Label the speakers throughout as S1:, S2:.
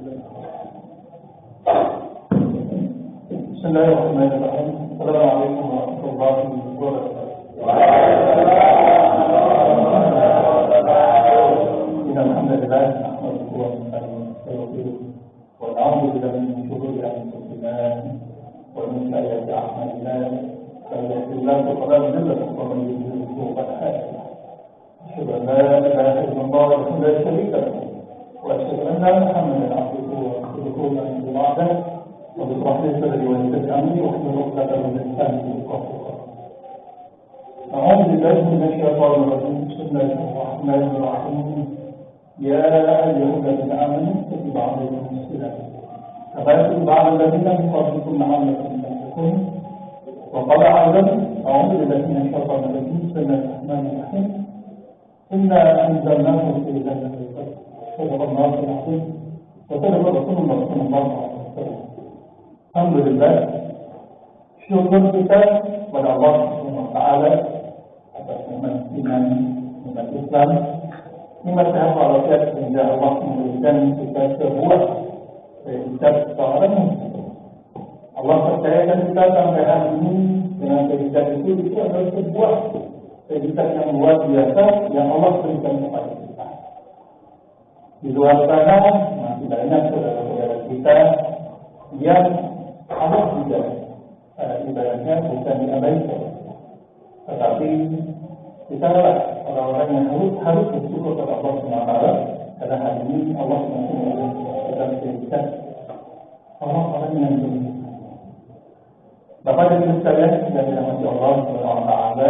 S1: بسم الله الرحمن الرحيم. السلام عليكم ورحمة الله وبركاته. إن الحمد لله نحمده ونستعينه ونستغفره ونعوذ بالله من شرور أنفسنا ومن سيئات أعمالنا. من يهده الله فلا مضل له ومن يضلل فلا هادي له. أشهد أن لا إله إلا الله وحده لا شريك له وأشهد أن محمدا عبده ورسوله من بعده. وبشرح لي صدري ويسر أمري واحلل عقدة من لساني يفقهوا قولي. أعوذ بالله من الشيطان الرجيم. بسم الله الرحمن الرحيم. يا أيها الذين آمنوا كتب عليكم الصيام كما كتب على الذين من قبلكم لعلكم تتقون. وقال أيضا أعوذ بالله من الشيطان الرجيم. بسم الله الرحمن الرحيم. إنا أنزلناه في ليلة القدر. صدق الله العظيم وصدق رسول الله صلى الله عليه وسلم. Alhamdulillah, syukur kita kepada Allah Subhanahu wa Ta'ala atas nikmat iman, nikmat Islam, nikmat sehat walafiat sehingga Allah memberikan kita sebuah predikat seorang muslim. Allah percayakan kita sampai hari ini dengan predikat itu adalah sebuah predikat yang luar biasa yang Allah berikan kepada kita. Di luar sana masih banyak saudara-saudara kita yang Allah juga ibaratnya bukan diabaikan, tetapi kita orang-orang yang harus bersyukur kepada Allah SWT karena hari ini Allah SWT memberikan orang-orang yang beriman. Bapak dan Ibu sekalian yang dirahmati Allah SWT,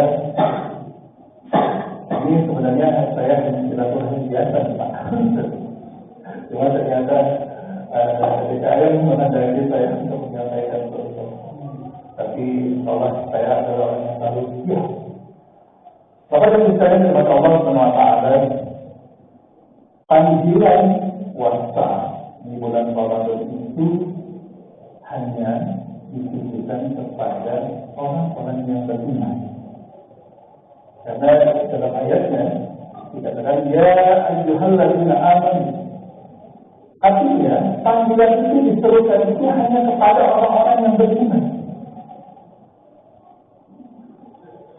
S1: ini sebenarnya saya hanya silaturahmi biasa, Pak. Cuma ternyata DKM menandai saya untuk menyampaikan itu. Tapi Allah saya adalah orang yang selalu siap. Bapak dan Ibu sekalian kepada Allah SWT, panggilan puasa di bulan Ramadan itu hanya ditujukan kepada orang-orang yang beriman. Karena dalam ayatnya dikatakan ya ayyuhalladzina amanu. Artinya, panggilan itu diterukan itu hanya kepada orang-orang yang beriman,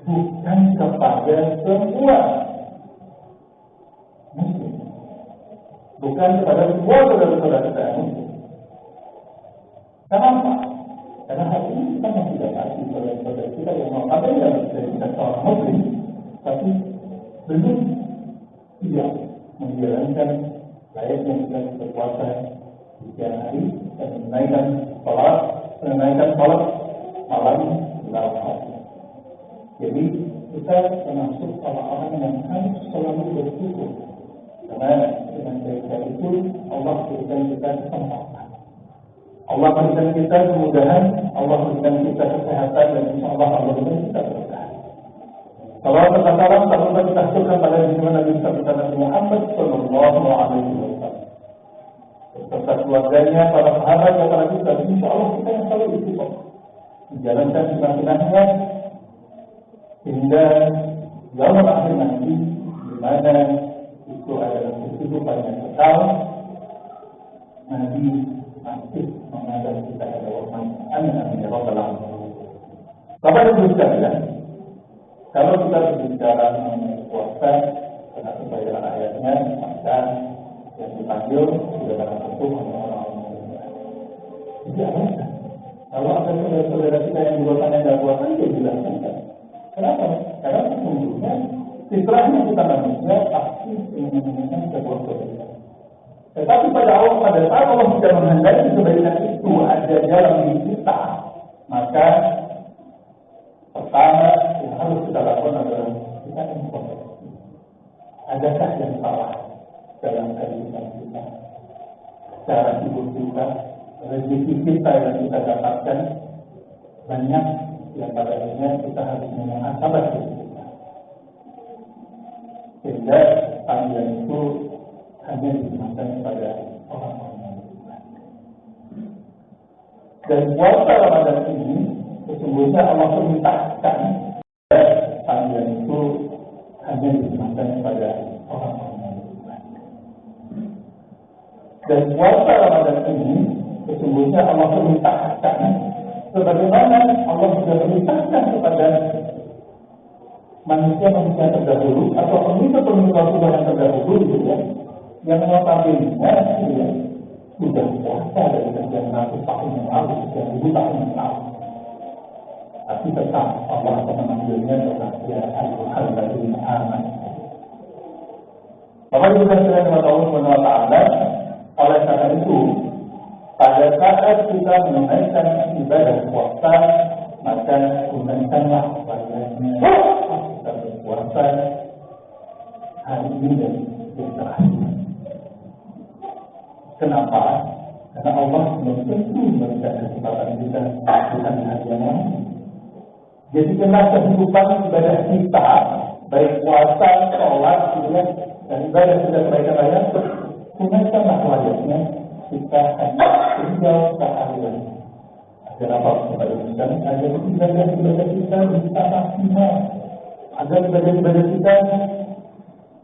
S1: bukan kepada semua muslim, bukan kepada semua saudara-saudara kita muslim. Kenapa? Karena hari ini kita masih dapati saudara-saudara kita yang mengatakan yang kita seorang muslim, tapi belum tidak menjalankan layaknya kita berpuasa di siang hari dan menunaikan salat malam dalam hati. Jadi kita termasuk orang-orang yang harus selalu bersyukur karena dengan cara itu Allah berikan kita kesempatan, Allah berikan kita kemudahan, Allah berikan kita kesehatan dan insya Allah Allah berikan kita berkah. Kalau kita salam, kita hasilkan pada zaman Nabi Nabi Muhammad Sallallahu Alaihi Wasallam beserta keluarganya, para sahabat dan para kita. Insya Allah kita yang selalu istiqomah menjalankan sunnah-sunnahnya hingga zaman akhir nanti, di mana itu adalah kehidupan yang kekal. Nabi masih mengajak kita pada waktu amin ya rabbal alamin. Bapak dan Ibu sekalian, kalau kita berbicara mengenai puasa, karena sebagian ayatnya, maka yang dipanggil sudah barang tentu orang-orang yang jadi apa? Kalau ada saudara-saudara kita yang di luar sana yang tidak puasa, itu dilakukan. Kenapa? Karena sesungguhnya fitrahnya kita manusia pasti ingin menunjukkan sebuah kebaikan. Tetapi pada saat Allah tidak menghendaki kebaikan itu ada dalam diri kita, maka pertama yang harus kita lakukan adalah kita introspeksi. Adakah yang salah dalam kehidupan kita, cara hidup kita, rezeki kita yang kita dapatkan? Banyak yang pada akhirnya kita harus memuhasabah diri kita. Sehingga panggilan itu hanya digunakan kepada orang-orang yang beriman. Dan puasa Ramadan ini sesungguhnya Allah perintahkan panggilan itu hanya digunakan kepada orang-orang yang beriman. Dan puasa Ramadan ini sesungguhnya Allah perintahkan sebagaimana Allah sudah perintahkan kepada manusia terdahulu atau pengikut Rasulullah yang terdahulu gitu ya, yang notabene ya, sudah puasa dari sekian ratus tahun yang lalu, sekian ribu tahun yang lalu. Tapi tetap Allah akan memanggilnya sebagai al-Hadzim aman. Bapak Ibu sekalian kepada Allah Subhanahu wa taala, oleh karena itu pada saat kita menunaikan ibadah puasa, maka tunaikanlah ibadahnya kita berpuasa hari ini dan yang terakhir. Kenapa? Karena Allah belum tentu memberikan kesempatan kita bukan hari yang lain. Jadi karena kehidupan ibadah kita, baik puasa, sholat, dan ibadah kita kebaikan raya, tunaikanlah layaknya kita hanya tinggal seharian. Agar apa? Kepada kita, agar ibadah kita bisa maksimal, agar ibadah kita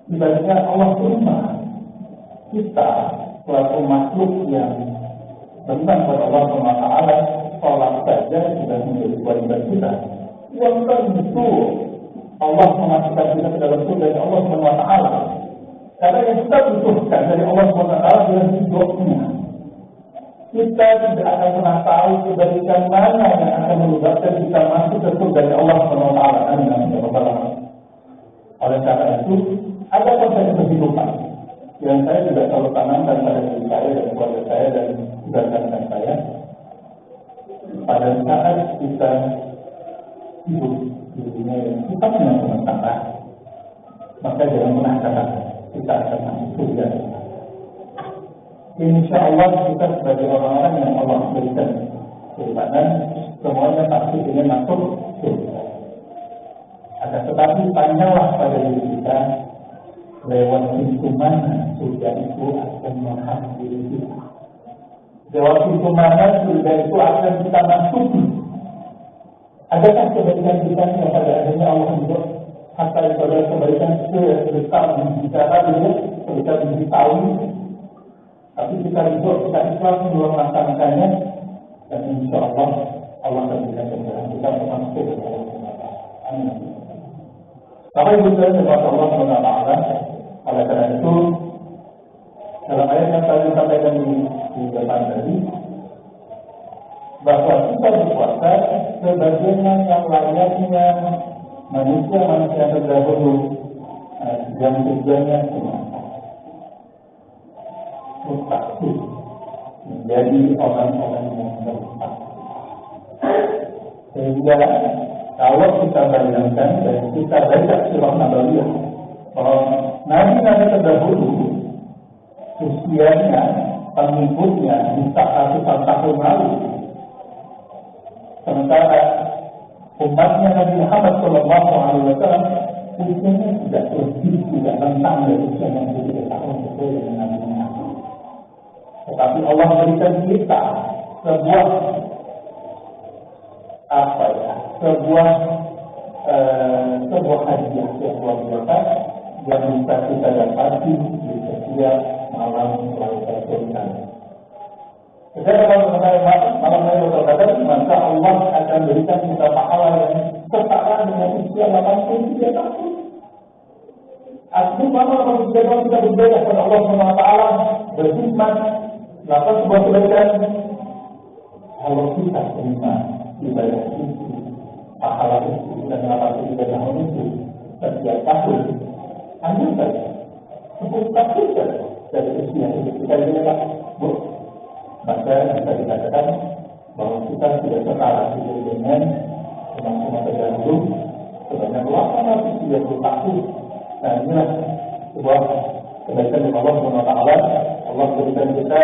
S1: ibadahnya Allah terima. Kita selaku makhluk yang beriman kepada Allah SWT, sholat saja sudah menjadi kewajiban kita. Bukan itu Allah memasukkan kita ke dalam surga dari Allah SWT. Karena yang kita butuhkan dari Allah SWT adalah hidupnya. Kita tidak akan pernah tahu kebaikan mana yang akan menyebabkan kita masuk ke surga dari Allah SWT. Oleh karena itu, ada konsep kehidupan yang saya juga selalu tanamkan pada diri saya dan keluarga saya dan rekan saya. Pada saat kita hidup di dunia yang sifatnya sementara, maka jangan pernah katakan kita akan masuk surga. Insya Allah kita sebagai orang-orang yang Allah berikan keimanan, semuanya pasti ingin masuk surga. Akan tetapi tanyalah pada diri kita, lewat pintu mana surga itu akan menghampiri kita. Lewat pintu mana surga itu akan kita masuki. Adakah kebaikan kita yang pada akhirnya Allah hidup hatta pada kebaikan sebesar bicara dulu, sebesar biji tahun, tapi kita hidup, kita ikhlas belum melaksanakannya, dan insya Allah Allah akan berikan kemudahan kita untuk masuk ke dalam Allah. Amin. Bapak Ibu sekalian kepada Allah SWT, oleh karena itu dalam ayat yang saya sampaikan di depan tadi, bahwa kita berpuasa sebagaimana yang layaknya manusia terdahulu yang tujuannya semata mustaqim menjadi orang-orang yang bertakwa. Sehingga kalau kita bayangkan dan kita baca surah Nabawiyah bahwa nabi-nabi terdahulu usianya pengikutnya bisa ratusan tahun lalu, sementara umatnya Nabi Muhammad SAW usianya tidak rentang dari usia 63 tahun sesuai dengan Nabi Muhammad. Tetapi Allah berikan kita sebuah hadiah yang luar biasa yang bisa kita dapati di setiap malam Lailatul Qadar. Ketika malam Lailatul Qadar, maka Allah akan berikan kita pahala yang setara dengan usia 83 tahun. Artinya malam 83 tahun kita beribadah kepada Allah SWT, berkhidmat, melakukan sebuah kebaikan. Kalau kita terima ibadah itu, pahala itu, dan 83 tahun itu setiap tahun, hanya saja 10 tahun saja dari usia itu kita beribadah, maka bisa dikatakan bahwa kita sudah setara dengan umat-umat terdahulu sebanyak 830 tahun. Nah, inilah sebuah kebaikan dari Allah SWT. Allah berikan kita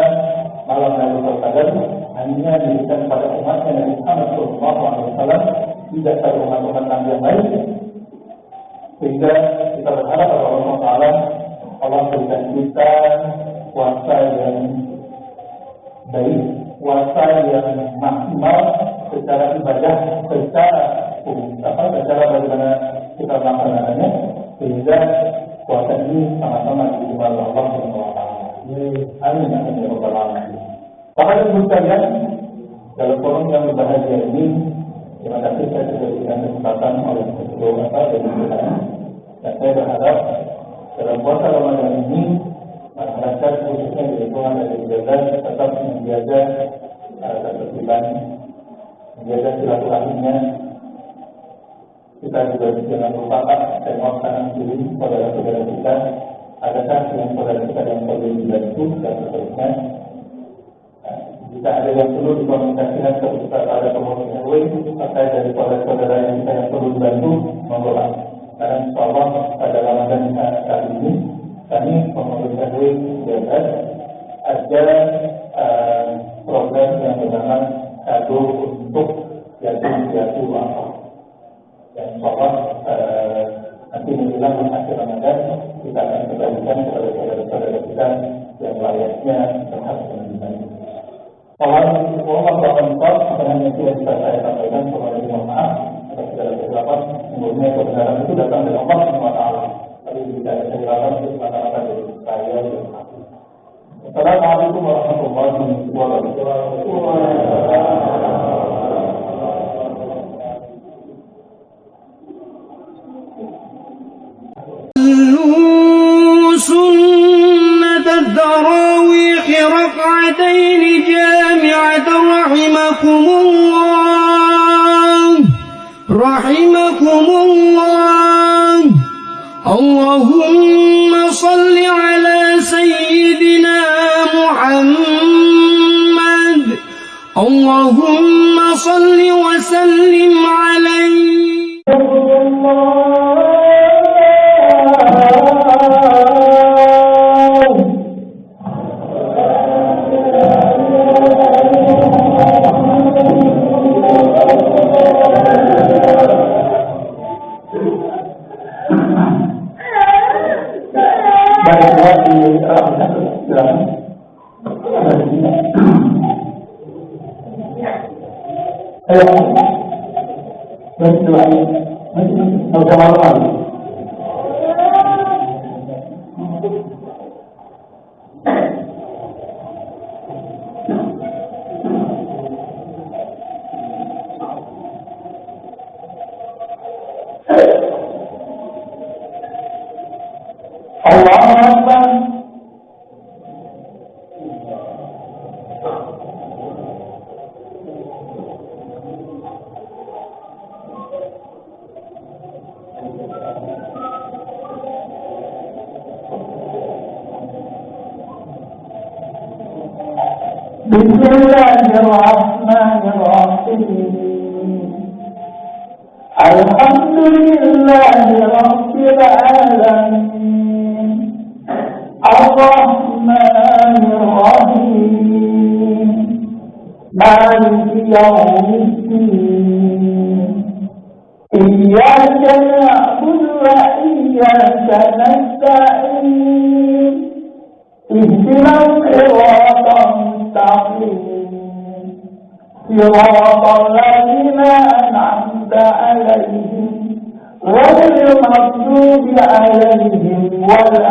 S1: malam Lailatul Qadar hanya diberikan kepada umatnya Nabi Muhammad SAW, tidak pada umat-umat Nabi yang lain. Sehingga kita berharap kepada Allah SWT, Allah berikan kita puasa yang baik, puasa yang maksimal secara ibadah, secara bagaimana kita melaksanakannya, sehingga puasa ini sama-sama diterima oleh Allah SWT. Amin amin ya rabbal alamin. Bapak Ibu sekalian, dalam forum yang berbahagia ini, terima kasih saya sudah diberikan kesempatan oleh Ketua Bapak dan Ibu dan saya berharap dalam puasa Ramadan ini masyarakat khususnya di lingkungan dari Jalan tetap menjaga ketertiban, menjaga silaturahimnya. Kita juga jangan lupakan dan melaksanakan diri saudara-saudara kita. Adakah yang saudara kita yang perlu dibantu dan seterusnya. Jika ada yang perlu dikomunikasikan kepada pengurus RW terkait dari saudara-saudara yang kita yang perlu dibantu, monggo. Karena insyaallah pada Ramadan kali ini kami pengurus RW Jabat ada program yang bernama kado untuk yatim piatu duafa. Dan insyaallah nanti menjelang akhir Ramadan kita akan kembalikan kepada saudara-saudara kita yang layaknya berhak menerima. Allah bermanfaat apa yang sudah saya sampaikan, kepada mohon maaf atas segala kesilapan. Sebenarnya kebenaran itu datang dari Allah SWT. Tapi jika ada kesilapan itu semata-mata dari saya dan aku. Assalamualaikum warahmatullahi wabarakatuh.
S2: سنة التراويح ركعتين جامعة رحمكم الله رحمكم الله. اللهم صل على سيدنا محمد. اللهم صل وسلم عليه.
S3: Bismillahirrahmanirrahim. Alhamdulillahi Rabbil Alamin. Ar-Rahmanir-Rahim. Maliki Yawmiddin. Iyyaka na'budu wa iyyaka nasta'in. Ihdinas siratal mustaqim. صراط الذين أنعمت عليهم غير المغضوب عليهم ولا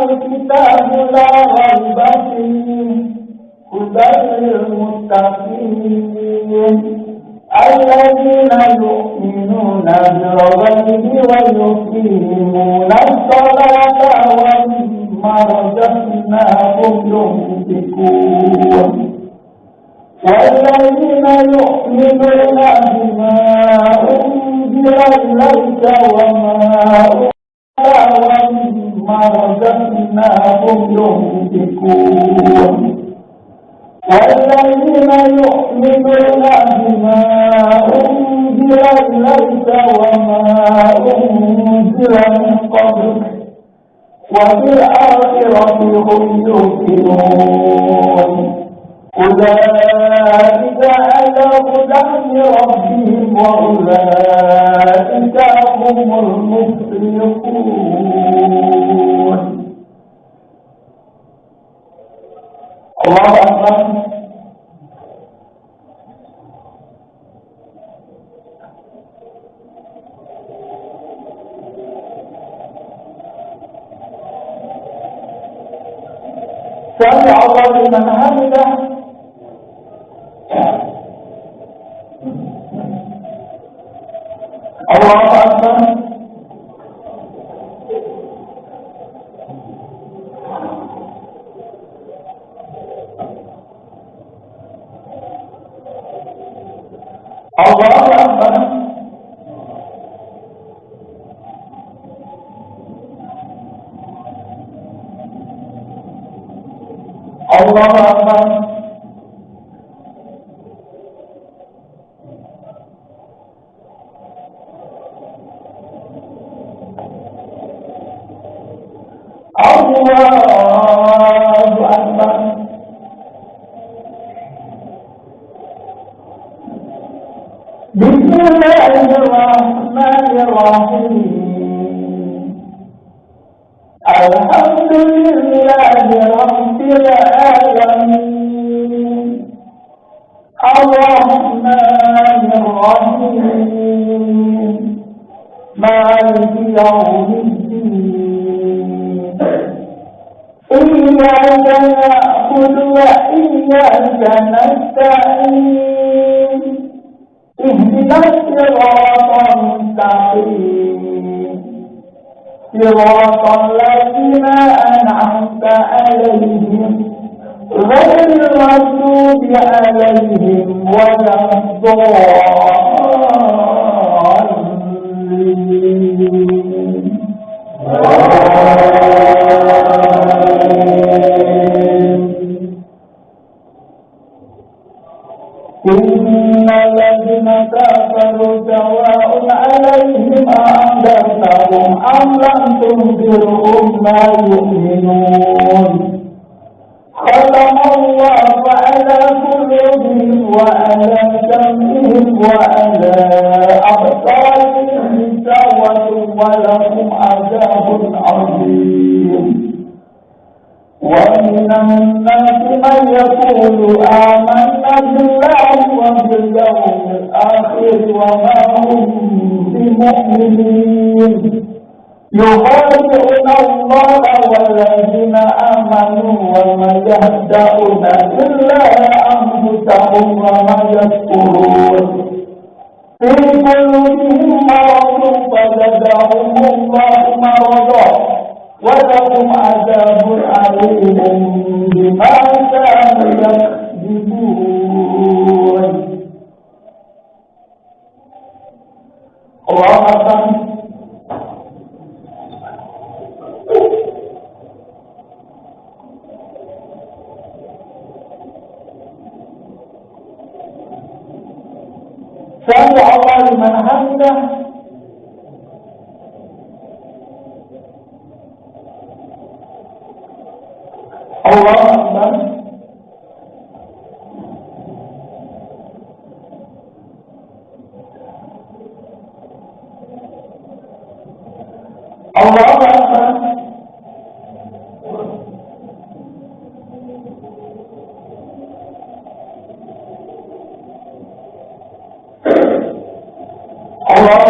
S3: الكتاب لا ريب فيه هدى للمتقين الذين يؤمنون بالغيب ويقيمون الصلاة ومما رزقناهم ينفقون والذين يؤمنون بما أنزل إليك وما رزقناهم ينفقون والذين يؤمنون بما أنزل إليك وما أنزل من قبلك وبالآخرة هم يوقنون أولئك على هدى من ربهم وأولئك هم المفلحون. الله أكبر. سمع الله لمن حمده. الله أكبر. الله أكبر. الله أكبر. الله أكبر. بسم الله الرحمن الرحيم. الحمد لله رب العالمين الرحمن الرحيم مالك يوم الدين إياك نعبد وإياك نستعين اهدنا الصراط المستقيم صراط الذين أنعمت عليهم غير المغضوب عليهم ولا الضالين. إن الذين كفروا سواء عليهم أأنذرتهم أم لم تنذرهم لا يؤمنون. ختم الله على قلوبهم وعلى سمعهم وعلى أبصارهم غشاوة ولهم عذاب عظيم. ومن الناس من يقول آمنا بالله وباليوم الآخر وما هم بمؤمنين يخادعون الله والذين آمنوا وما يخدعون إلا أنفسهم وما يشكرون. في قلوبهم مرض فزادهم الله مرضا ولهم عذاب أليم بما كانوا يكذبون. الله أكبر. سمع الله لمن حمده. الله أكبر. الله أكبر. الله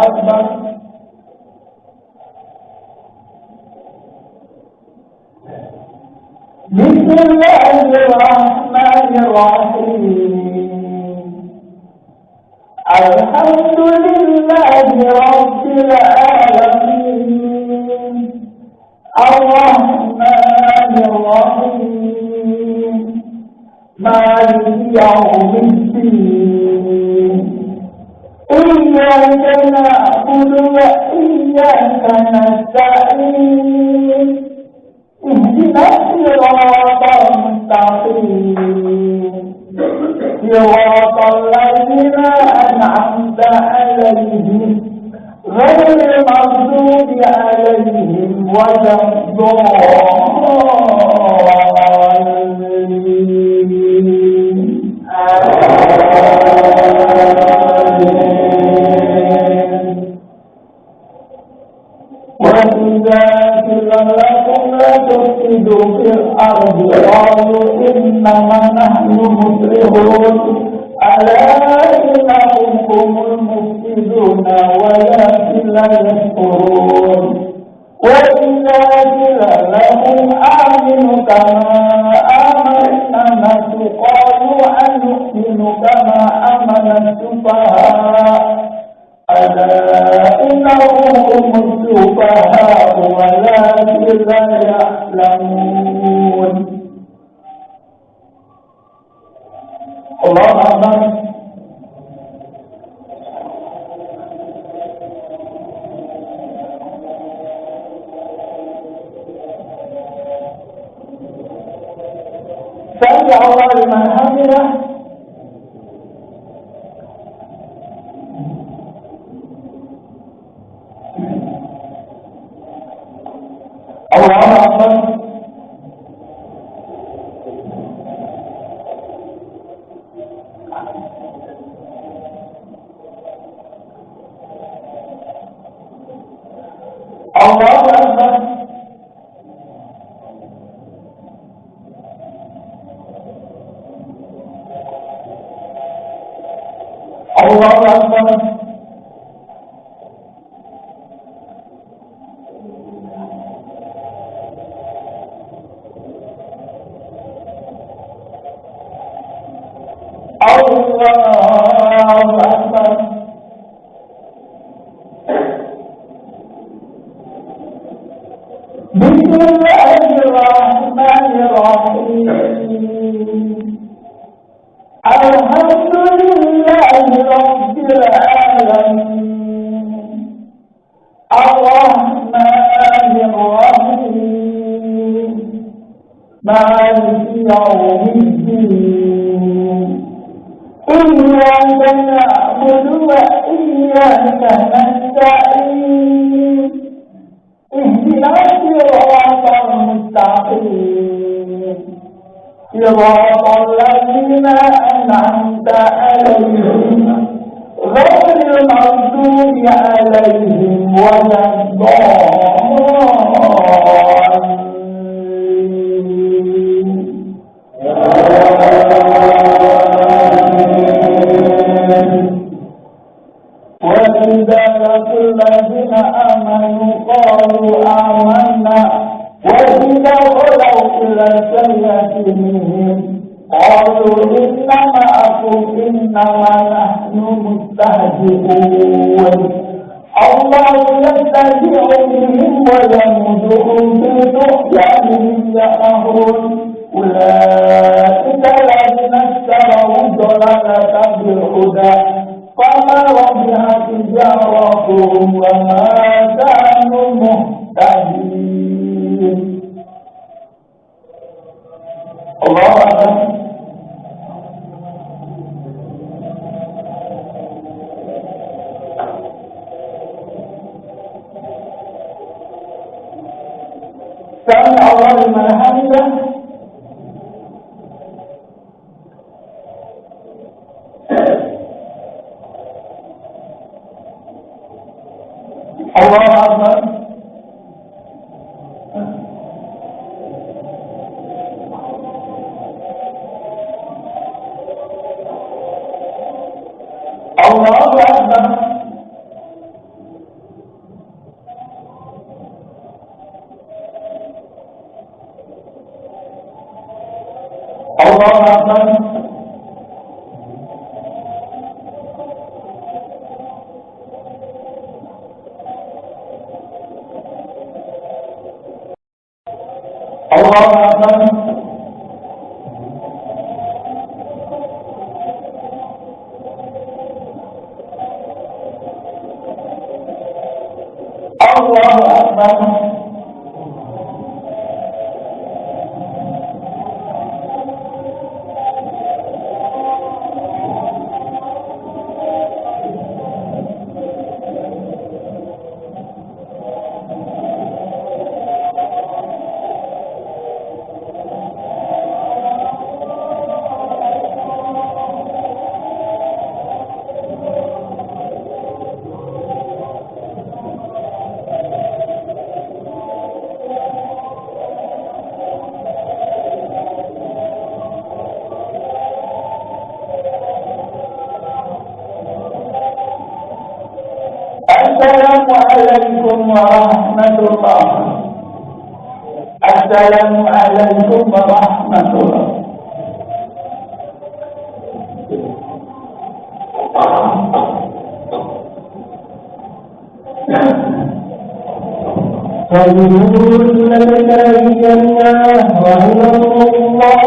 S3: أكبر. بسم الله الرحمن الرحيم. الحمد لله رب العالمين الرحمن الرحيم مالك يوم الدين إياك نعبد وإياك نستعين اهدنا الصراط المستقيم صراط عليهم غير المغضوب عليهم ولا الضالين وإذا قيل لكم لا تفسدوا في الأرض قالوا إنما نحن مصلحون ألا إنهم هم المفسدون ولكن لا يشكرون وإذا قيل لهم آمنوا كما آمن الناس قالوا أنؤمن كما آمن السفهاء ألا إنهم هم السفهاء ولكن لا يعلمون الله أكبر سمع الله لمن حمده الله أكبر الله أكبر الله أكبر الله أكبر بسم الله الرحمن الرحيم الحمد لله رب العالمين الرحمن الرحيم مالك يوم الدين إياك نعبد وإياك نستعين اهدنا الصراط المستقيم صراط الذين أنعمت عليهم غير المغضوب عليهم ولا الضالين وإذا لقوا الذين آمنوا قالوا آمنا وإذا خلوا إلى شياطينهم قالوا إنا معكم إنما نحن مستهزئون الله يستهزئ بهم ويمدهم في طغيانهم يعمهون أولئك الذين اشتروا الضلالة بالهدى فما ربحت تجارتهم وما كانوا مهتدين الله أكبر سمع الله لمن حمده الله أكبر الله أكبر الله أكبر الله أكبر الله أكبر
S1: عليكم ورحمة الله. السلام عليكم ورحمة الله. فيقولون لك الجنة رحمه الله